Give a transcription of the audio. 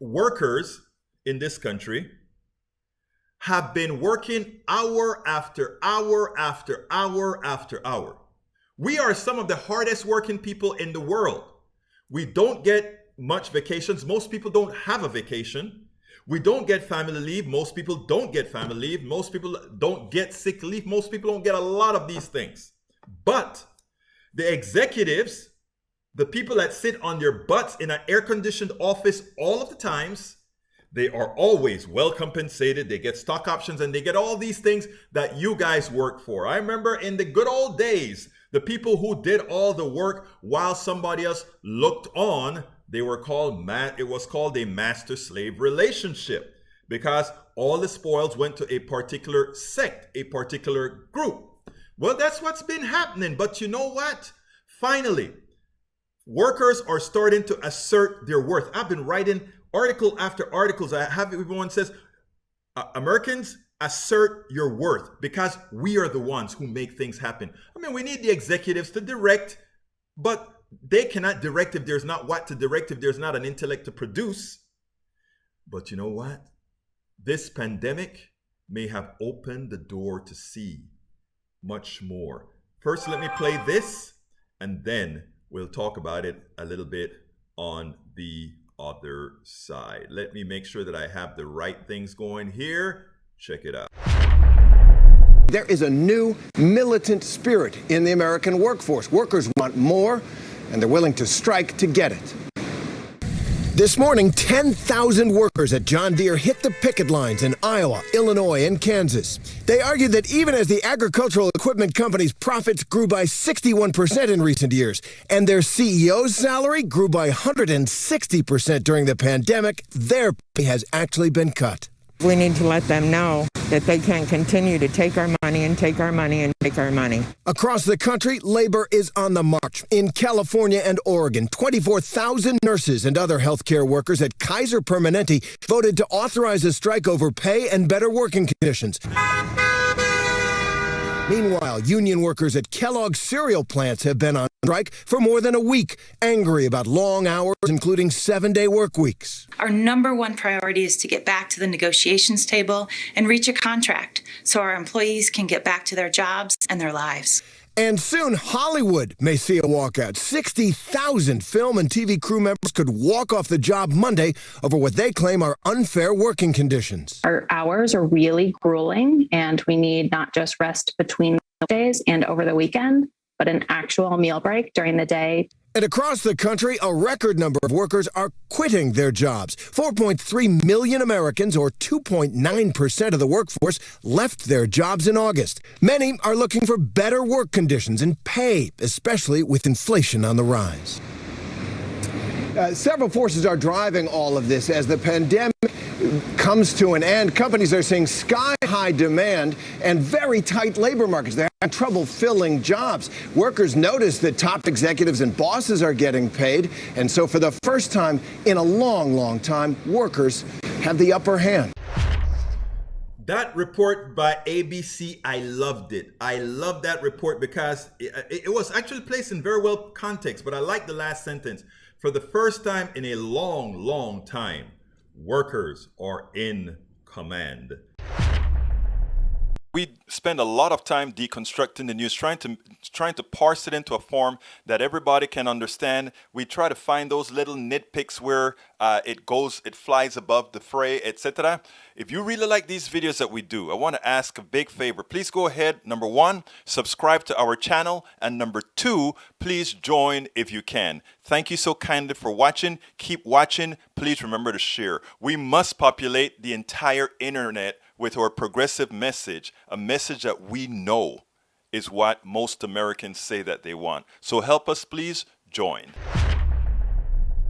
workers in this country have been working hour after hour after hour after hour. We are some of the hardest working people in the world. We don't get much vacations. Most people don't have a vacation. We don't get family leave. Most people don't get family leave. Most people don't get sick leave. Most people don't get a lot of these things. But the executives, the people that sit on their butts in an air-conditioned office all of the times, they are always well compensated. They get stock options and they get all these things that you guys work for. I remember in the good old days, the people who did all the work while somebody else looked on, they were called, it was called a master-slave relationship, because all the spoils went to a particular sect, a particular group. Well, that's what's been happening. But you know what? Finally, workers are starting to assert their worth. I've been writing article after articles. I have everyone says, Americans, assert your worth, because we are the ones who make things happen. I mean, we need the executives to direct, but they cannot direct if there's not what to direct, if there's not an intellect to produce. But you know what? This pandemic may have opened the door to see much more. First, let me play this, and then we'll talk about it a little bit on the other side. Let me make sure that I have the right things going here. Check it out. There is a new militant spirit in the American workforce. Workers want more, and they're willing to strike to get it. This morning, 10,000 workers at John Deere hit the picket lines in Iowa, Illinois, and Kansas. They argued that even as the agricultural equipment company's profits grew by 61% in recent years, and their CEO's salary grew by 160% during the pandemic, their pay has actually been cut. We need to let them know that they can't continue to take our money and take our money and take our money. Across the country, labor is on the march. In California and Oregon, 24,000 nurses and other healthcare workers at Kaiser Permanente voted to authorize a strike over pay and better working conditions. Meanwhile, union workers at Kellogg's cereal plants have been on strike for more than a week, angry about long hours, including 7-day work weeks. Our number one priority is to get back to the negotiations table and reach a contract so our employees can get back to their jobs and their lives. And soon, Hollywood may see a walkout. 60,000 film and TV crew members could walk off the job Monday over what they claim are unfair working conditions. Our hours are really grueling, and we need not just rest between days and over the weekend, but an actual meal break during the day. And across the country, a record number of workers are quitting their jobs. 4.3 million Americans, or 2.9% of the workforce, left their jobs in August. Many are looking for better work conditions and pay, especially with inflation on the rise. Several forces are driving all of this as the pandemic comes to an end. Companies are seeing sky-high demand and very tight labor markets. They're having trouble filling jobs. Workers notice that top executives and bosses are getting paid. And so for the first time in a long, long time, workers have the upper hand. That report by ABC, I loved it. I love that report because it was actually placed in very well context, but I like the last sentence. For the first time in a long, long time, workers are in command. We spend a lot of time deconstructing the news, trying to parse it into a form that everybody can understand. We try to find those little nitpicks where it flies above the fray, etc. If you really like these videos that we do, I want to ask a big favor. Please go ahead, number 1, subscribe to our channel, and number 2, please join if you can. Thank you so kindly for watching. Keep watching. Please remember to share. We must populate the entire internet with our progressive message, a message that we know is what most Americans say that they want. So help us, please join.